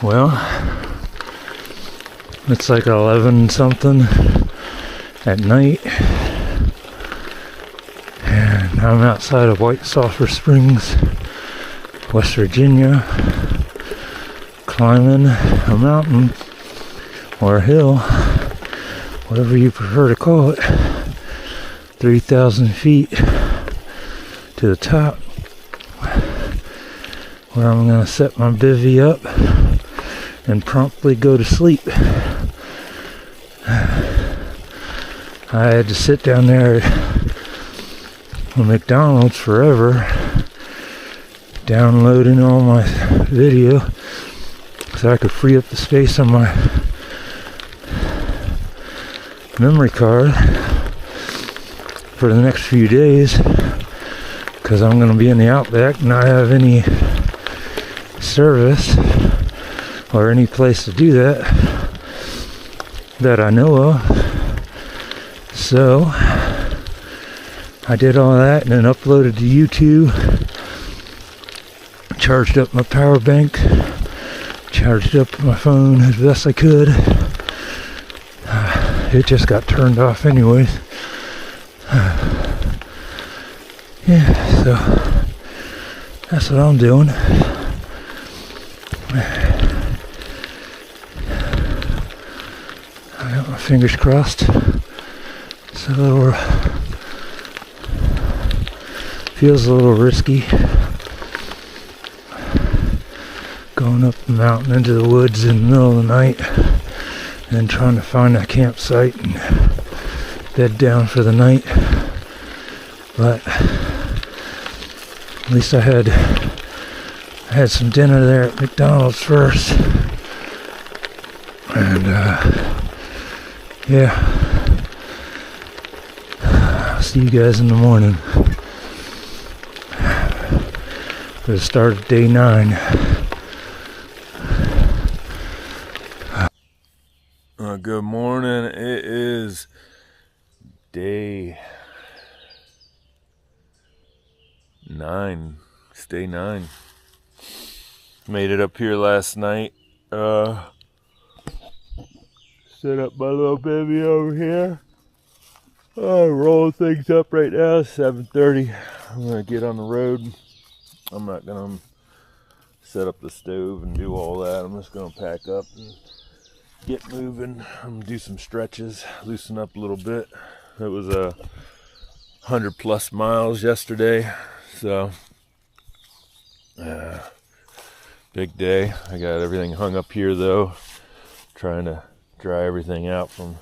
Well, it's like 11 something at night, and I'm outside of White Sulphur Springs, West Virginia, climbing a mountain or a hill, whatever you prefer to call it, 3,000 feet to the top, where I'm going to set my bivvy up and promptly go to sleep. I had to sit down there at McDonald's forever, downloading all my video so I could free up the space on my memory card for the next few days, because I'm going to be in the Outback, not have any service or any place to do that I know of. So I did all that and then uploaded to YouTube, charged up my power bank, charged up my phone as best I could. It just got turned off anyways. Yeah, so that's what I'm doing. I got my fingers crossed. So feels a little risky going up the mountain into the woods in the middle of the night and trying to find a campsite and bed down for the night. But at least I had some dinner there at McDonald's first, and yeah, I'll see you guys in the morning for the start of day 9. Good morning. It is day 9. It's day 9. Made it up here last night. Set up my little baby over here. Rolling things up right now. It's 7:30. I'm gonna get on the road. I'm not gonna set up the stove and do all that. I'm just gonna pack up and get moving. I'm gonna do some stretches, loosen up a little bit. It was 100+ miles yesterday, so big day. I got everything hung up here though, trying to dry everything out from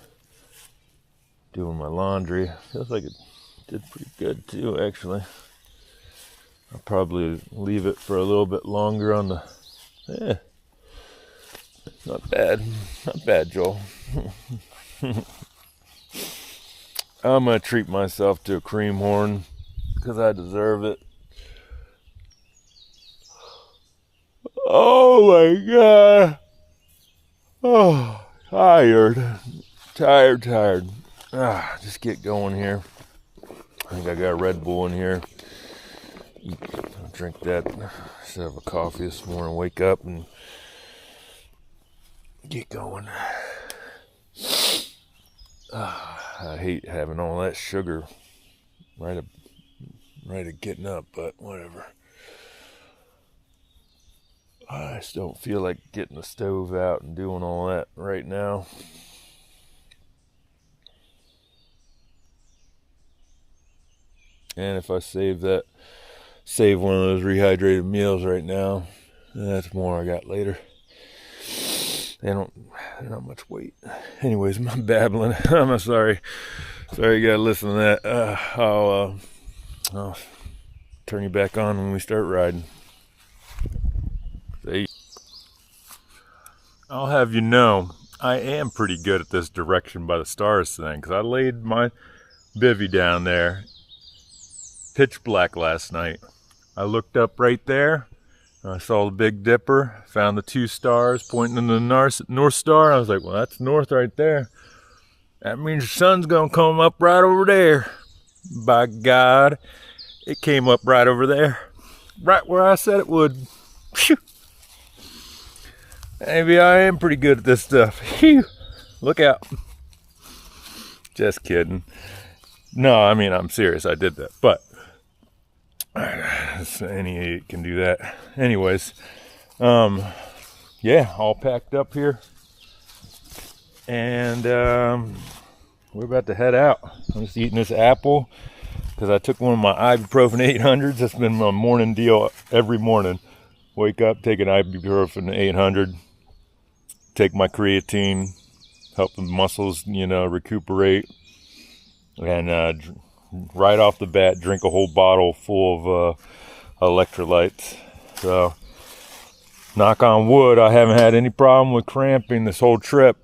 doing my laundry. Feels like it did pretty good too, actually. I'll probably leave it for a little bit longer on the not bad, Joel. I'm gonna treat myself to a cream horn because I deserve it. Oh my god. Oh, tired. Just get going here. I think I got a Red Bull in here. I'll drink that instead of a coffee this morning. Wake up and get going. I hate having all that sugar right at getting up, but whatever. I just don't feel like getting the stove out and doing all that right now. And if I save one of those rehydrated meals right now, that's more I got later. They're not much weight. Anyways, I'm babbling. I'm sorry. Sorry you gotta listen to that. I'll turn you back on when we start riding. See? I'll have you know, I am pretty good at this direction by the stars thing, because I laid my bivvy down there, pitch black last night. I looked up right there. I saw the Big Dipper, found the 2 stars pointing in the North Star. I was like, well, that's north right there. That means the sun's going to come up right over there. By God, it came up right over there. Right where I said it would. Phew. Maybe I am pretty good at this stuff. Phew. Look out. Just kidding. No, I mean, I'm serious. I did that. But any idiot can do that. Anyways, yeah, all packed up here. And we're about to head out. I'm just eating this apple because I took one of my ibuprofen 800s. That's been my morning deal every morning. Wake up, take an ibuprofen 800, take my creatine, help the muscles, recuperate. And right off the bat, drink a whole bottle full of electrolytes. So, knock on wood, I haven't had any problem with cramping this whole trip.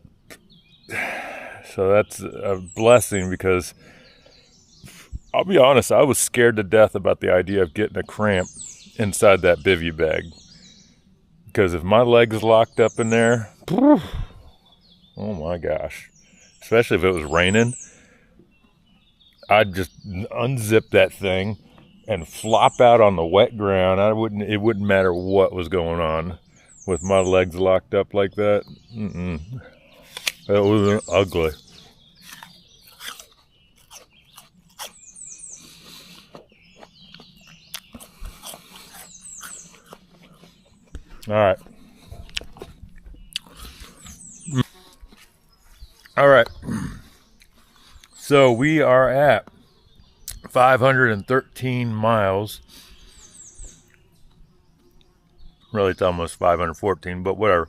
So that's a blessing, because I'll be honest, I was scared to death about the idea of getting a cramp inside that bivy bag. Because if my legs locked up in there, oh my gosh, especially if it was raining, I'd just unzip that thing and flop out on the wet ground. It wouldn't matter what was going on with my legs locked up like that. That was ugly. All right. So we are at 513 miles. Really, it's almost 514, but whatever.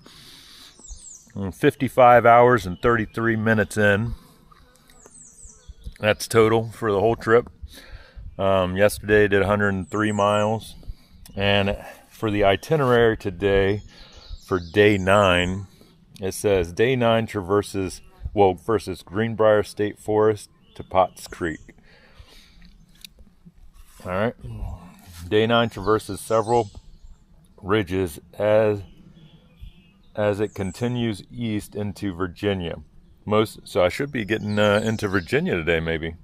55 hours and 33 minutes in. That's total for the whole trip. Yesterday I did 103 miles. And for the itinerary today, for day 9, it says day 9 traverses, first it's Greenbrier State Forest to Potts Creek. All right. Day 9 traverses several ridges as it continues east into Virginia. So I should be getting into Virginia today, maybe.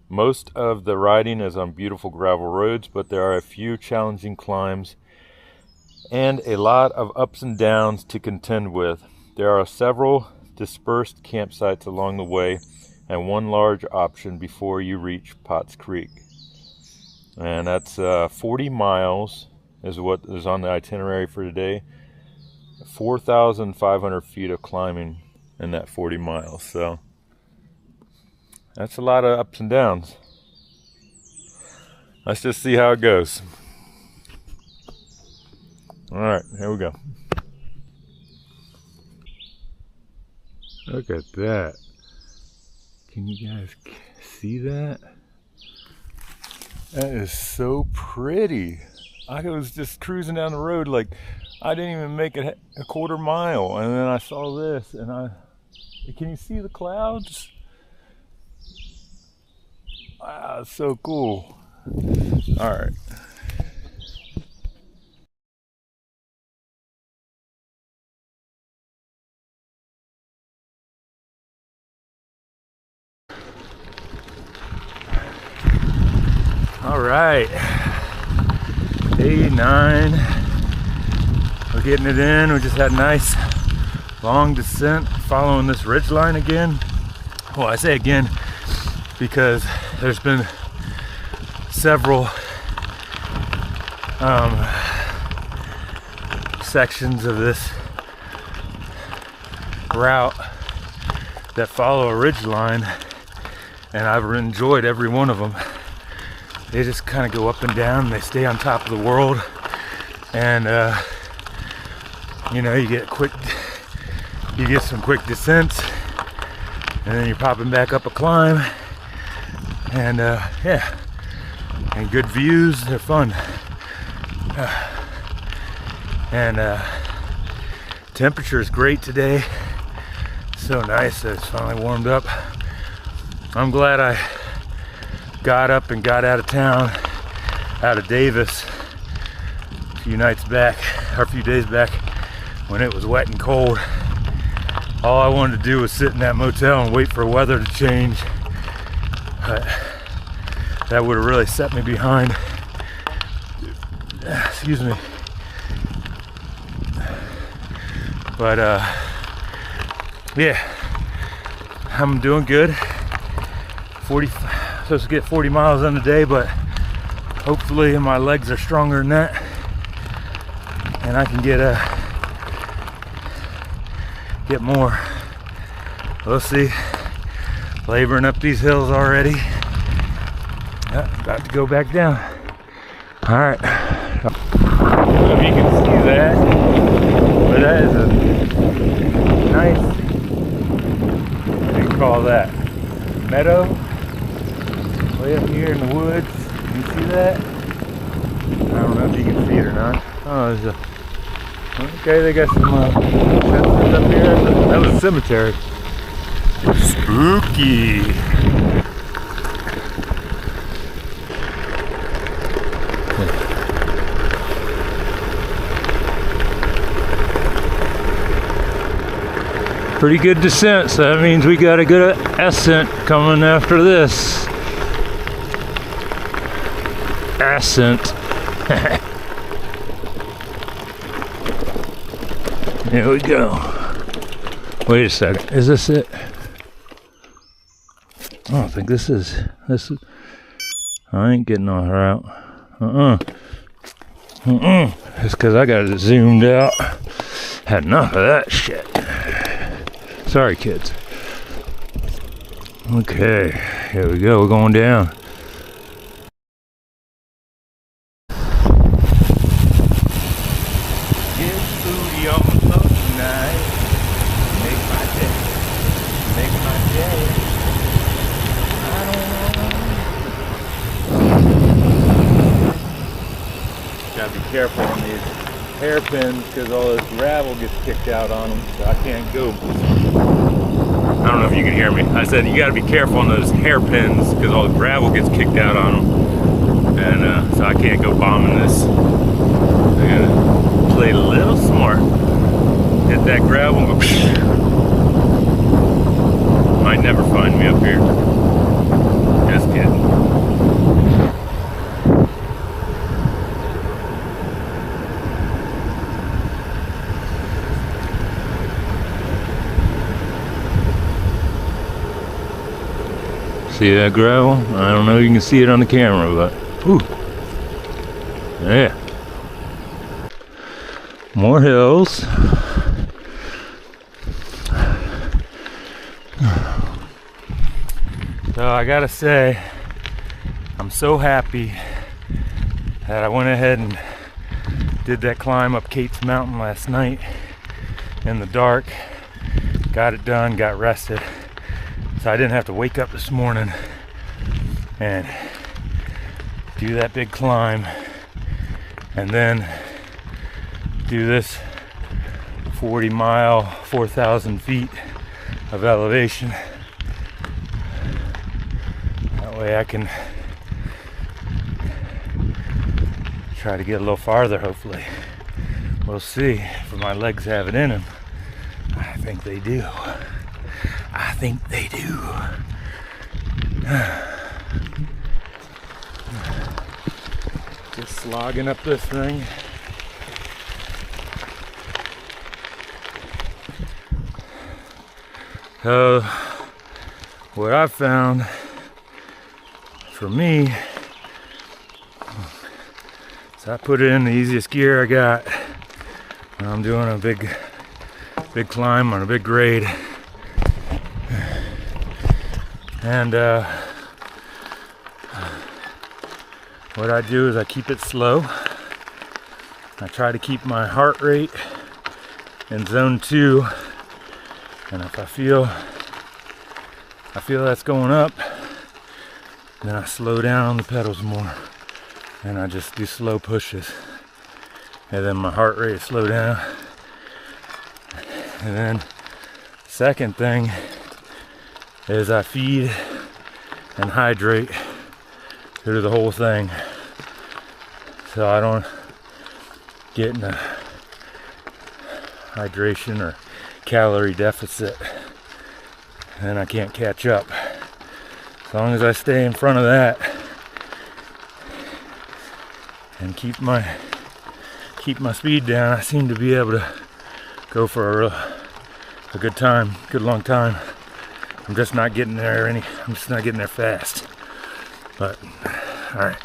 Most of the riding is on beautiful gravel roads, but there are a few challenging climbs and a lot of ups and downs to contend with. There are several dispersed campsites along the way, and one large option before you reach Potts Creek. And that's 40 miles is what is on the itinerary for today. 4,500 feet of climbing in that 40 miles. So that's a lot of ups and downs. Let's just see how it goes. All right, here we go. Look at that. Can you guys see that? That is so pretty. I was just cruising down the road, like I didn't even make it a quarter mile, and then I saw this, and can you see the clouds? Wow, it's so cool. All right. All right. Day 9. We're getting it in. We just had a nice long descent following this ridge line again. Well, I say again because there's been several sections of this route that follow a ridge line, and I've enjoyed every one of them. They just kind of go up and down, and they stay on top of the world, and you get some quick descents, and then you're popping back up a climb, and yeah, and good views. They're fun, and temperature is great today. So nice that it's finally warmed up. I'm glad I got up and got out of town, out of Davis a few days back when it was wet and cold. All I wanted to do was sit in that motel and wait for weather to change, but that would have really set me behind. Excuse me. But yeah, I'm doing good. 40, supposed to get 40 miles in a day, but hopefully my legs are stronger than that, and I can get more. We'll see. Laboring up these hills already. About to go back down. All right. I don't know if you can see that, but that is a nice, what do you call that? Meadow? Way up here in the woods. You see that? I don't know if you can see it or not. Oh, there's a... Okay, they got some fences up here. That was a cemetery. Spooky. Pretty good descent, so that means we got a good ascent coming after this. Ascent. Here we go. Wait a second. Is this it? I don't think this is. I ain't getting on her out. It's because I got it zoomed out. Had enough of that shit. Sorry, kids. Okay, here we go. We're going down. Get booty on the floor tonight. Make my day. Make my day. I don't know. Gotta be careful on these hairpins because all this gravel gets kicked out on them, so I can't go. I don't know if you can hear me. I said you got to be careful on those hairpins because all the gravel gets kicked out on them, and so I can't go bombing this. I gotta play a little smart. Hit that gravel and go. Might never find me up here. Just kidding. See that gravel? I don't know if you can see it on the camera, but ooh, yeah. More hills. So I gotta say, I'm so happy that I went ahead and did that climb up Kate's Mountain last night in the dark. Got it done, got rested. So I didn't have to wake up this morning and do that big climb and then do this 40 mile, 4,000 feet of elevation. That way I can try to get a little farther, hopefully. We'll see if my legs have it in them. I think they do. I think they do. Just slogging up this thing. So, what I've found for me is I put it in the easiest gear I got when I'm doing a big climb on a big grade. And what I do is I keep it slow. I try to keep my heart rate in zone 2, and if I feel that's going up, then I slow down on the pedals more, and I just do slow pushes, and then my heart rate slow down. And then second thing is I feed and hydrate through the whole thing, so I don't get in a hydration or calorie deficit, and I can't catch up. As long as I stay in front of that and keep my speed down, I seem to be able to go for a good time, good long time. I'm just not getting there I'm just not getting there fast. But, all right.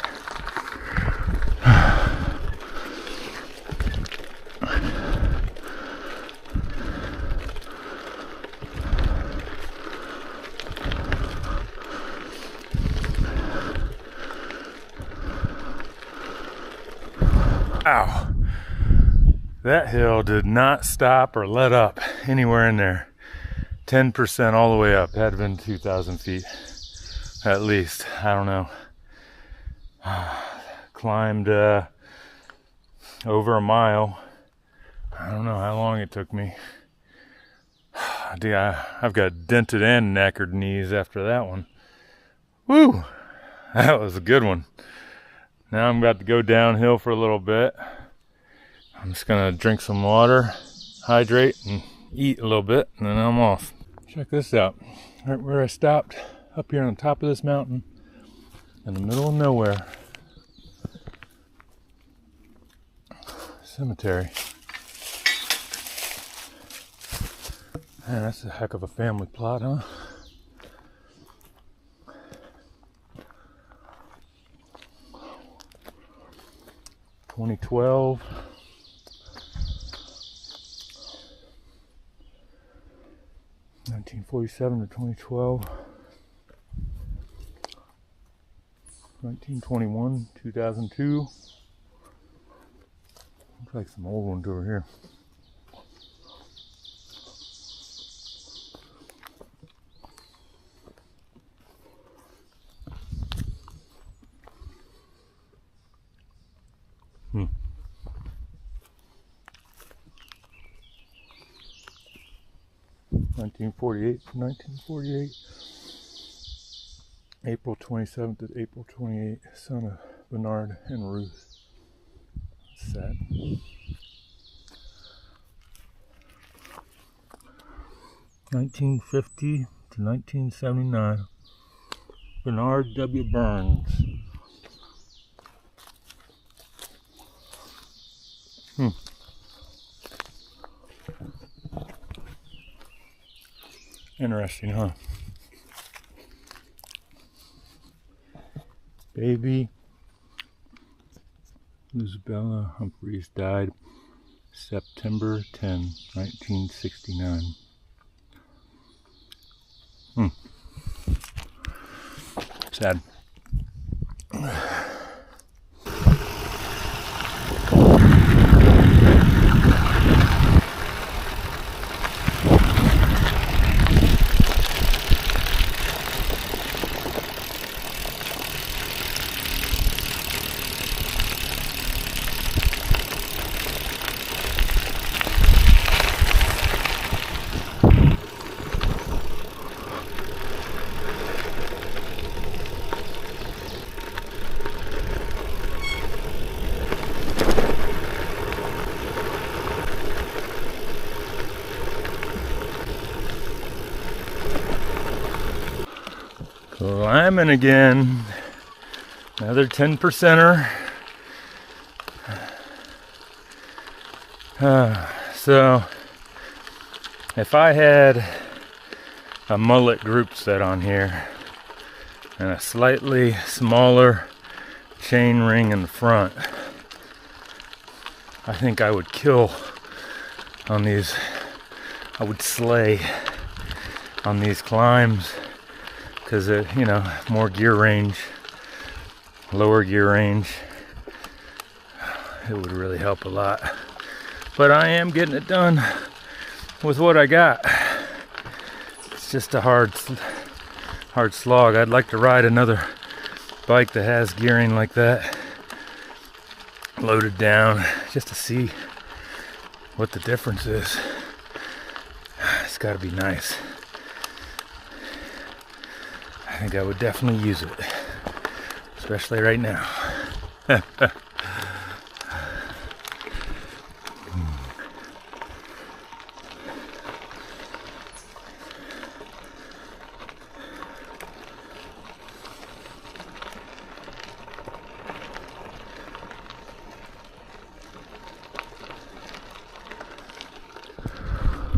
Ow. That hill did not stop or let up anywhere in there. 10% all the way up. Had been 2,000 feet at least. I don't know. Climbed over a mile. I don't know how long it took me. I've got dented and knackered knees after that one. Woo! That was a good one. Now I'm about to go downhill for a little bit. I'm just gonna drink some water, hydrate, and eat a little bit, and then I'm off. Check this out. Right where I stopped, up here on top of this mountain, in the middle of nowhere. Cemetery. Man, that's a heck of a family plot, huh? (2012) 1947 to 2012, 1921, 2002. Looks like some old ones over here. Hmm. (1948) April 27th to April 28th, son of Bernard and Ruth. That's sad. (1950 to 1979), Bernard W. Burns. Interesting, huh? Baby Isabella Humphreys died September 10, 1969. Sad. Climbing again, another 10%er. So if I had a mullet group set on here and a slightly smaller chain ring in the front, I think I would kill on these. I would slay on these climbs. Because more gear range, lower gear range, it would really help a lot. But I am getting it done with what I got. It's just a hard slog. I'd like to ride another bike that has gearing like that, loaded down, just to see what the difference is. It's got to be nice. I think I would definitely use it, especially right now.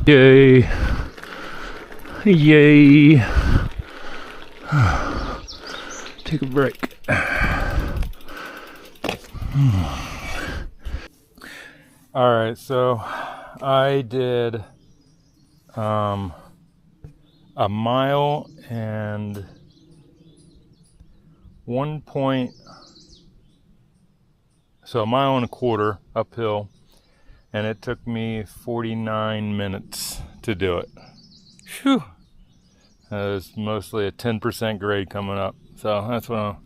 Yay. Yay. Take a break. All right, so I did a mile and 1.1 uphill, and it took me 49 minutes to do it. Phew. That was mostly a 10% grade coming up, so that's what I'm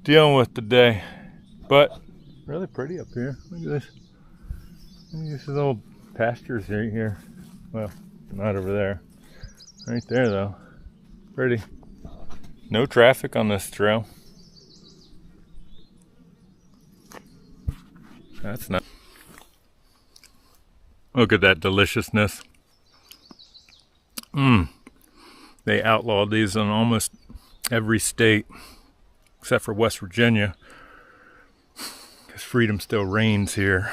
dealing with today. But really pretty up here. Look at this. This is old pastures right here. Well, not over there. Right there though. Pretty. No traffic on this trail. That's nice. Look at that deliciousness. They outlawed these in almost every state except for West Virginia, because freedom still reigns here.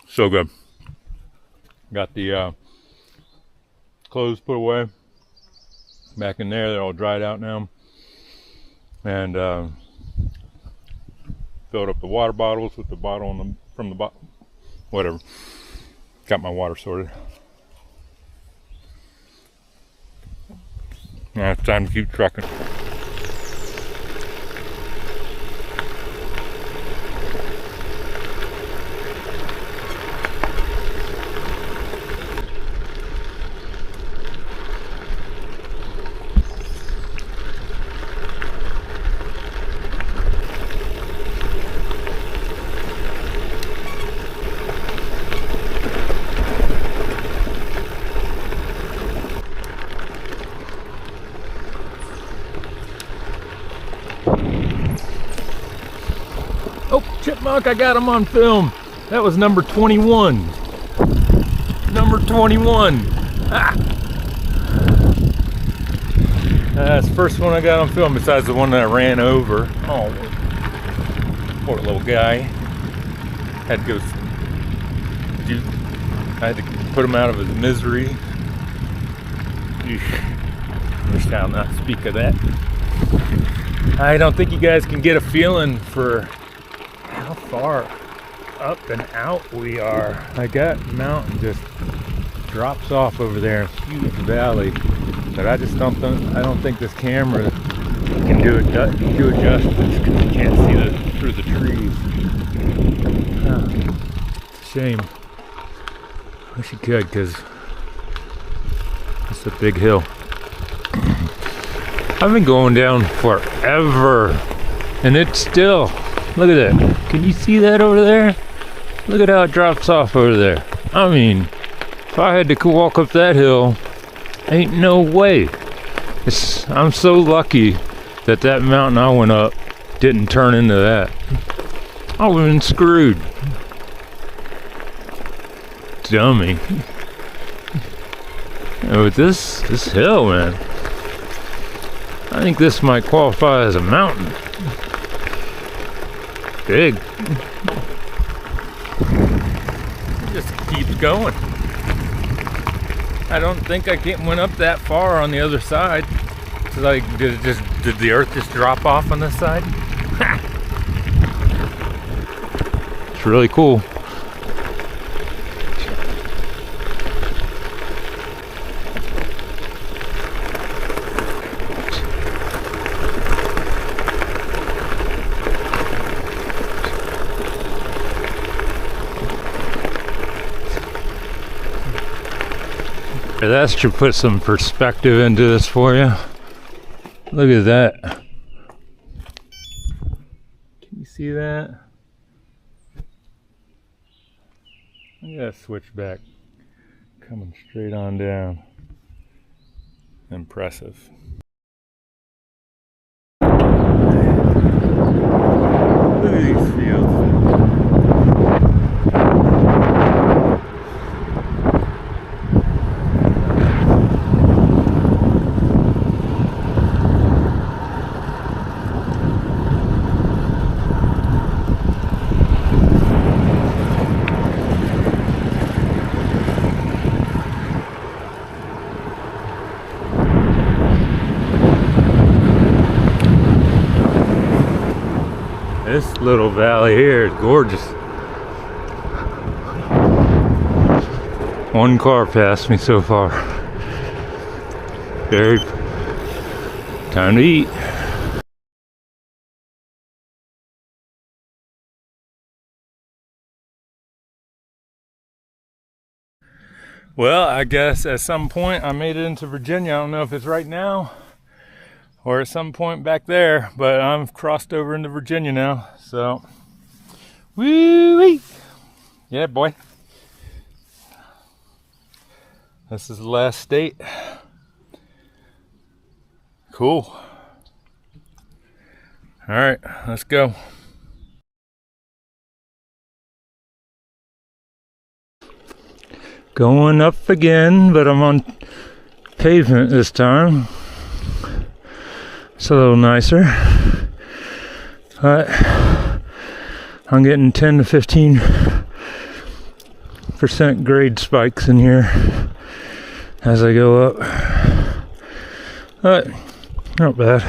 So good. Got the clothes put away back in there. They're all dried out now. And filled up the water bottles with the bottle on from the bottle. Whatever. Got my water sorted. Now it's time to keep trucking. Oh, chipmunk, I got him on film. That was number 21. Number 21. Ah. That's the first one I got on film besides the one that I ran over. Oh, poor little guy. Had to go, I had to put him out of his misery. I shall not speak of that. I don't think you guys can get a feeling for how far up and out we are. Like that mountain just drops off over there, a huge valley. But I just don't think this camera can do justice because you can't see through the trees. It's a shame. Wish you could, because it's a big hill. I've been going down forever, and it's still, look at that. Can you see that over there? Look at how it drops off over there. I mean, if I had to walk up that hill, ain't no way. I'm so lucky that that mountain I went up didn't turn into that. I would have been screwed. Dummy. And with this hill, man, I think this might qualify as a mountain. Big. It just keeps going. I don't think I went up that far on the other side. It's like, did the earth just drop off on this side? It's really cool. That should put some perspective into this for you. Look at that. Can you see that? Look at that switchback coming straight on down. Impressive. Look at these fields. This little valley here is gorgeous. One car passed me so far. Very time to eat. Well, I guess at some point I made it into Virginia. I don't know if it's right now or at some point back there, but I'm crossed over into Virginia now. So, woo-wee! Yeah, boy. This is the last state. Cool. All right, let's go. Going up again, but I'm on pavement this time. It's a little nicer. But I'm getting 10 to 15% grade spikes in here as I go up. But not bad.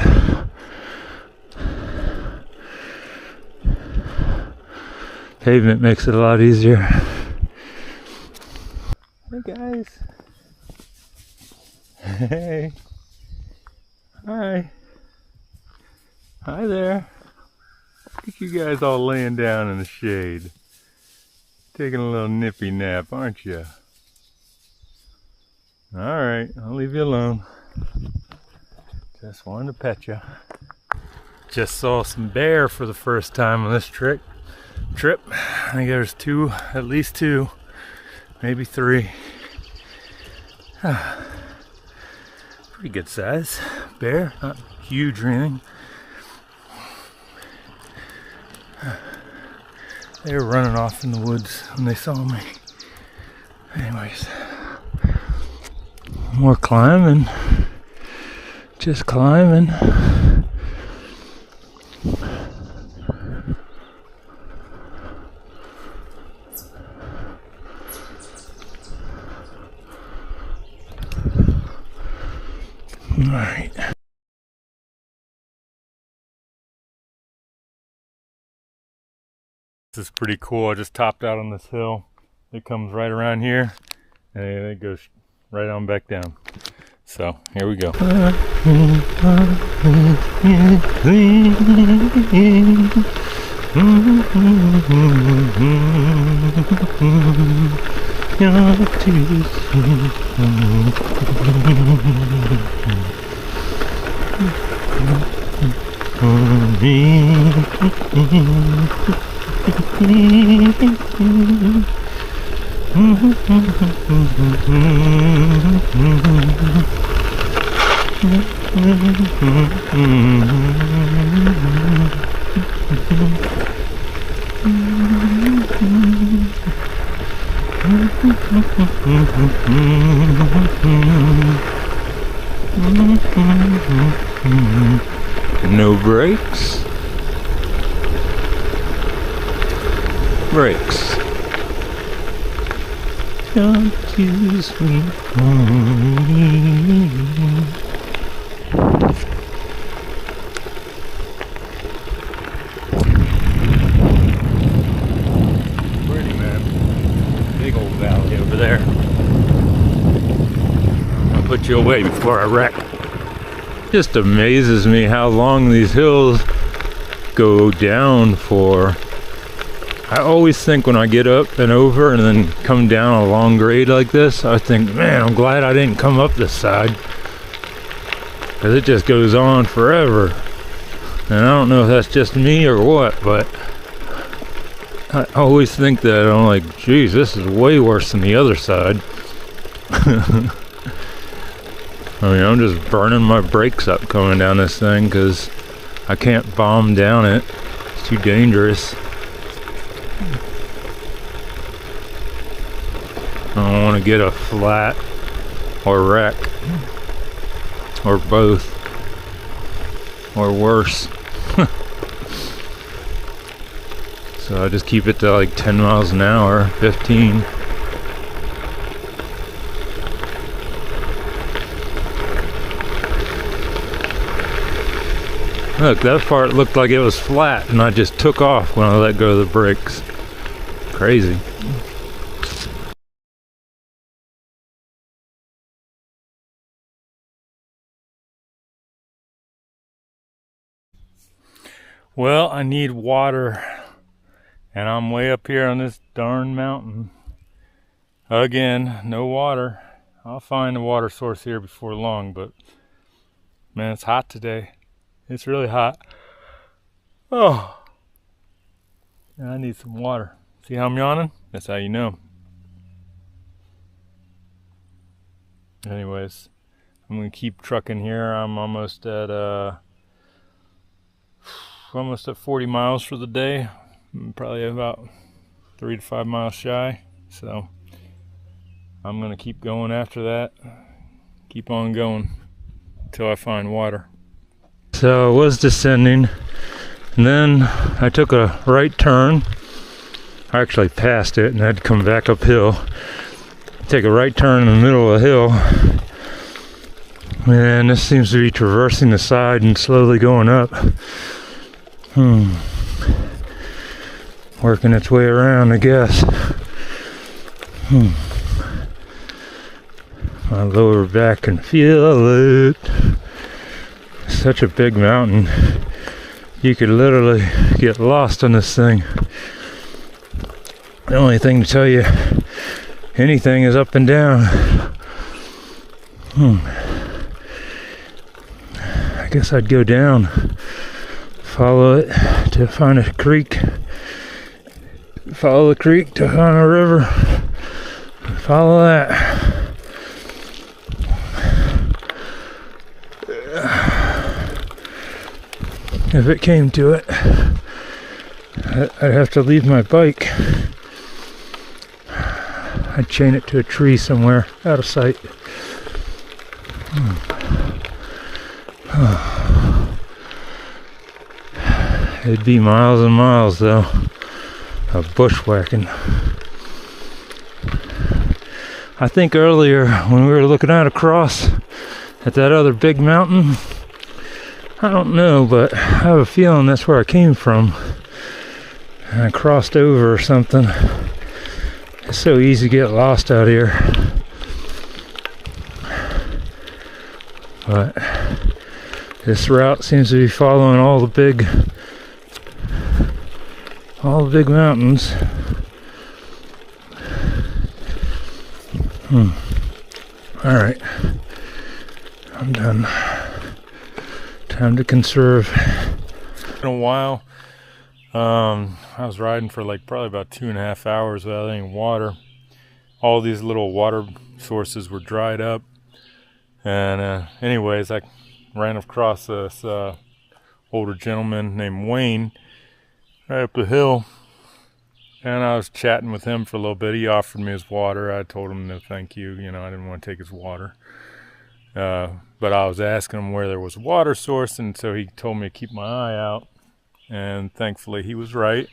Pavement makes it a lot easier. Hey guys. Hey. Hi. Hi there. Look at you guys all laying down in the shade. Taking a little nippy nap, aren't you? Alright, I'll leave you alone. Just wanted to pet you. Just saw some bear for the first time on this trip. I think there's at least two, maybe three. Pretty good size bear, not huge or anything. They were running off in the woods when they saw me. Anyways, more climbing, just climbing. All right. This is pretty cool. I just topped out on this hill. It comes right around here and it goes right on back down. So here we go. No brakes. Brakes. Come to sweet home. Pretty, man. Big old valley over there. I'll put you away before I wreck. Just amazes me how long these hills go down for. I always think when I get up and over and then come down a long grade like this, I think, man, I'm glad I didn't come up this side. Because it just goes on forever. And I don't know if that's just me or what, but I always think that. I'm like, geez, this is way worse than the other side. I mean, I'm just burning my brakes up coming down this thing because I can't bomb down it. It's too dangerous. I don't want to get a flat or wreck or both or worse. So I just keep it to like 10 miles an hour, 15. Look, that part looked like it was flat and I just took off when I let go of the brakes. Crazy. Well, I need water and I'm way up here on this darn mountain. Again, no water. I'll find a water source here before long, but man, it's hot today. It's really hot. Oh, I need some water. See how I'm yawning? That's how you know. Anyways, I'm gonna keep trucking here. I'm almost at 40 miles for the day. I'm probably about 3 to 5 miles shy. So I'm gonna keep going after that. Keep on going until I find water. So I was descending, and then I took a right turn. I actually passed it and had to come back uphill. Take a right turn in the middle of the hill, and this seems to be traversing the side and slowly going up. Working its way around, I guess. My lower back can feel it. Such a big mountain. You could literally get lost on this thing. The only thing to tell you anything is up and down. I guess I'd go down, follow it to find a creek, follow the creek to find a river, follow that. If it came to it, I'd have to leave my bike. I'd chain it to a tree somewhere out of sight. It'd be miles and miles though of bushwhacking. I think earlier when we were looking out across at that other big mountain, I don't know, but I have a feeling that's where I came from. And I crossed over or something. It's so easy to get lost out here. But this route seems to be following all the big mountains. Alright. I'm done. Time to conserve. In a while, I was riding for like probably about 2.5 hours without any water. All these little water sources were dried up. And anyways, I ran across this older gentleman named Wayne right up the hill. And I was chatting with him for a little bit. He offered me his water. I told him no thank you. You know, I didn't want to take his water. But I was asking him where there was a water source, and so he told me to keep my eye out. And thankfully he was right.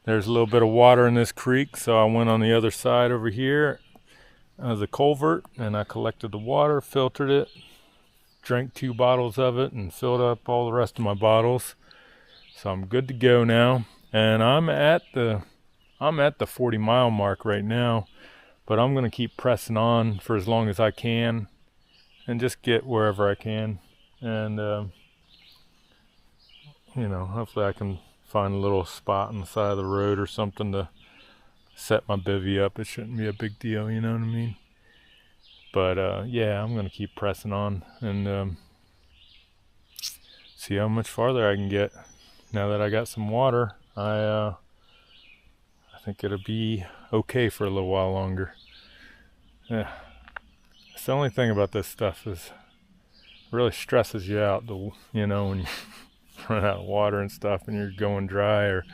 There's a little bit of water in this creek, so I went on the other side over here as a culvert, and I collected the water, filtered it, drank 2 bottles of it, and filled up all the rest of my bottles. So I'm good to go now. And I'm at the 40-mile mark right now, but I'm gonna keep pressing on for as long as I can and just get wherever I can. And you know, hopefully I can find a little spot on the side of the road or something to set my bivvy up. It shouldn't be a big deal, you know what I mean? But yeah, I'm gonna keep pressing on and see how much farther I can get. Now that I got some water, I think it'll be okay for a little while longer. Yeah. That's the only thing about this stuff is it really stresses you out, you know, when you run out of water and stuff and you're going dry or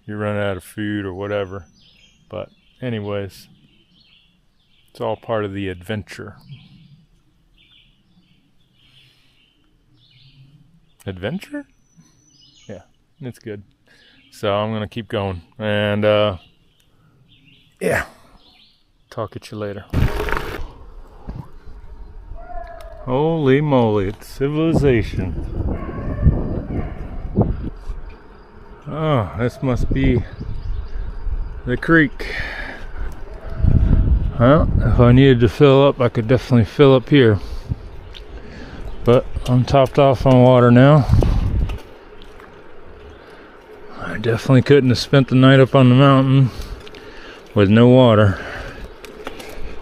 you run out of food or whatever. But anyways, it's all part of the adventure. Adventure? Yeah, it's good. So I'm gonna keep going and yeah, talk at you later. Holy moly, it's civilization. Oh, this must be the creek. Well, if I needed to fill up, I could definitely fill up here. But I'm topped off on water now. I definitely couldn't have spent the night up on the mountain with no water.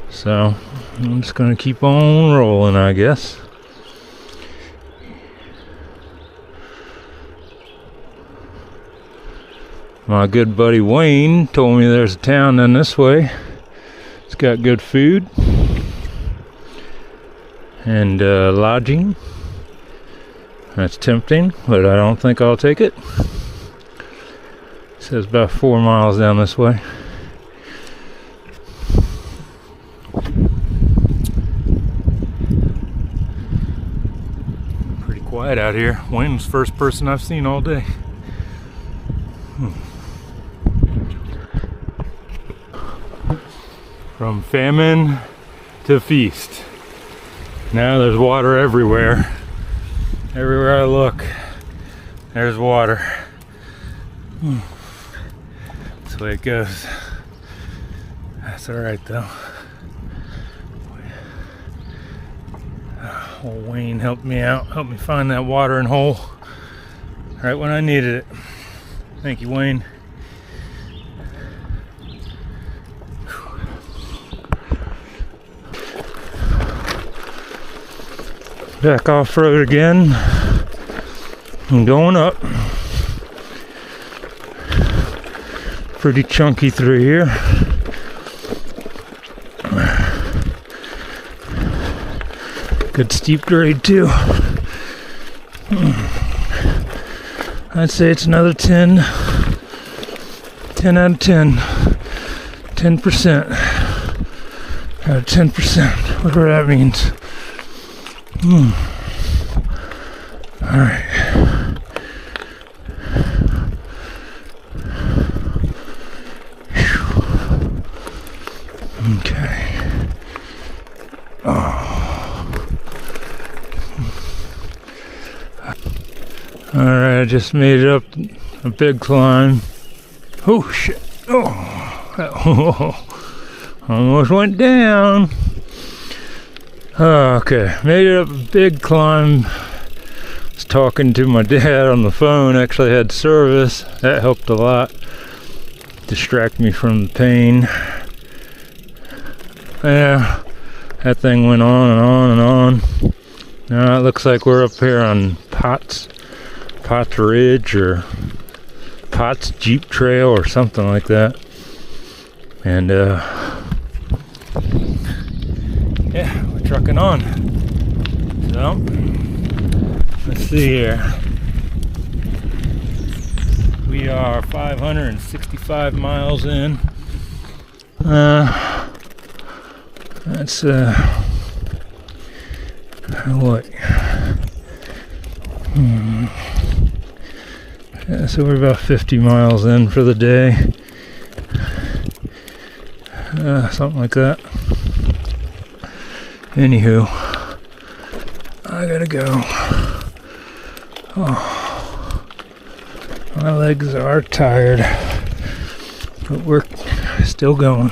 So I'm just gonna keep on rolling, I guess. My good buddy Wayne told me there's a town down this way. It's got good food and lodging. That's tempting, but I don't think I'll take it. It says about 4 miles down this way. Pretty quiet out here. Wayne's the first person I've seen all day. From famine to feast. Now there's water everywhere. Everywhere I look, there's water. That's the way it goes. That's alright though. Old Wayne helped me out, helped me find that watering hole right when I needed it. Thank you, Wayne. Back off road again. I'm going up. Pretty chunky through here. Good steep grade too. I'd say it's another 10 out of 10. 10%. Out of 10%. Whatever that means. Alright. Okay. Alright, I just made it up a big climb. Oh shit. Oh. Almost went down. Okay, made it up a big climb. Was talking to my dad on the phone, actually had service. That helped a lot. Distract me from the pain. Yeah, that thing went on and on and on. Now it looks like we're up here on Potts Ridge or Potts Jeep Trail or something like that. And yeah, we're trucking on. So let's see here. We are 565 miles in. That's what? Yeah, so we're about 50 miles in for the day. Something like that. Anywho, I gotta go. Oh, my legs are tired, but we're still going.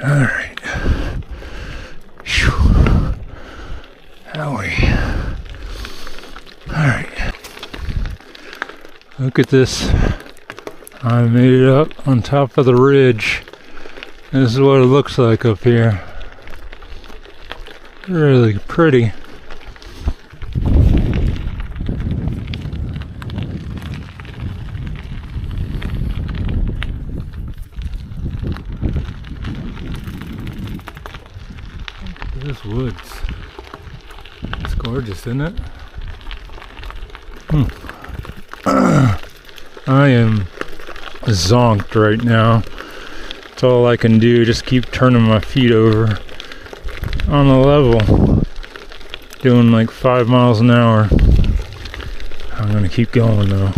Alright. Howie. Alright. Look at this. I made it up on top of the ridge. This is what it looks like up here. Really pretty. This woods. It's gorgeous, isn't it? I am zonked right now. That's all I can do, just keep turning my feet over on the level, doing like 5 miles an hour. I'm gonna keep going though,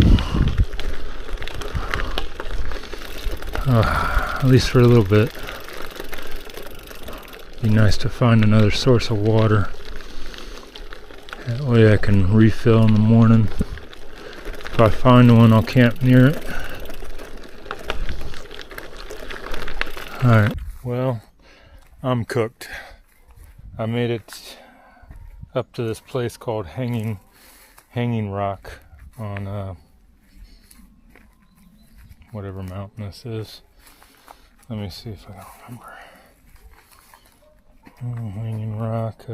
at least for a little bit. Be nice to find another source of water, that way I can refill in the morning. If I find one, I'll camp near it. Alright, well, I'm cooked. I made it up to this place called Hanging Rock on whatever mountain this is. Let me see if I can remember. Hanging Rock,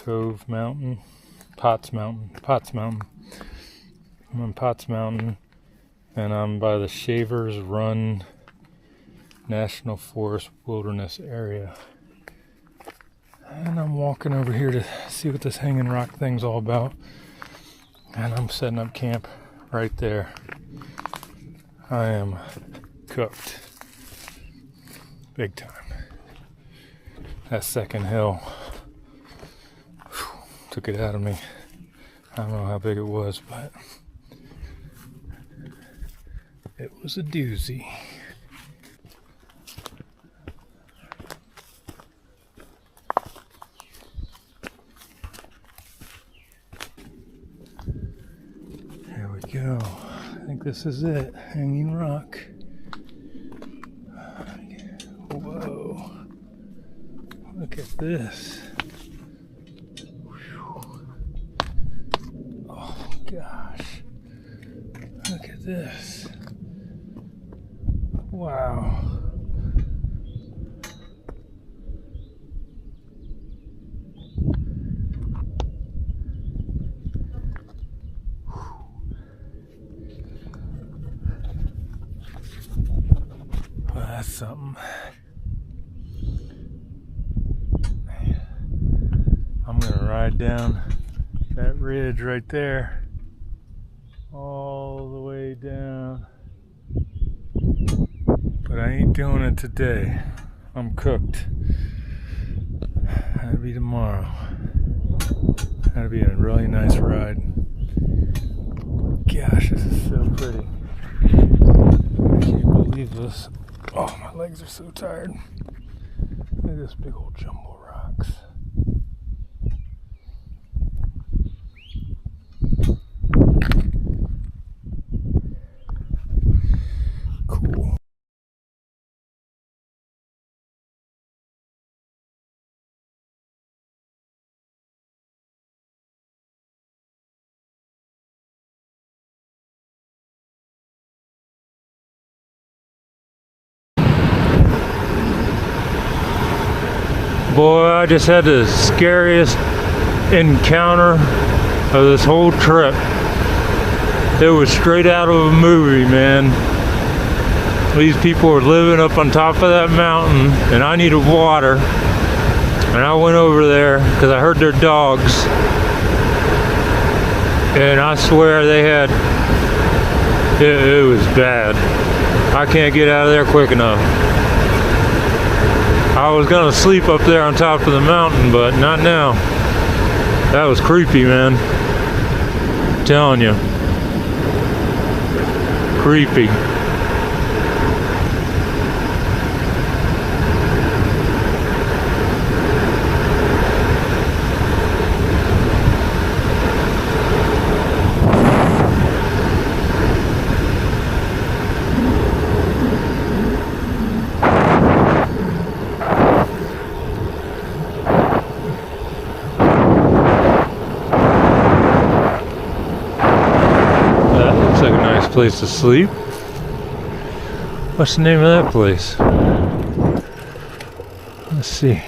Cove Mountain, Potts Mountain. I'm on Potts Mountain, and I'm by the Shavers Run National Forest Wilderness Area. And I'm walking over here to see what this Hanging Rock thing's all about. And I'm setting up camp right there. I am cooked. Big time. That second hill took it out of me. I don't know how big it was, but it was a doozy. Here we go. I think this is it. Hanging Rock. Whoa. Look at this. Oh gosh. Look at this. Wow. Well, that's something. Man. I'm gonna ride down that ridge right there all the way down, but I ain't doing it today. I'm cooked. That'll be tomorrow. That'll be a really nice ride. Gosh, this is so pretty. I can't believe this. Oh, my legs are so tired. Look at this big old jumbo rocks. Cool. Boy, I just had the scariest encounter of this whole trip. It was straight out of a movie, man. These people were living up on top of that mountain, and I needed water. And I went over there because I heard their dogs. And I swear they had, it was bad. I can't get out of there quick enough. I was gonna sleep up there on top of the mountain, but not now. That was creepy, man. I'm telling you. Creepy. Place to sleep. What's the name of that place? Let's see.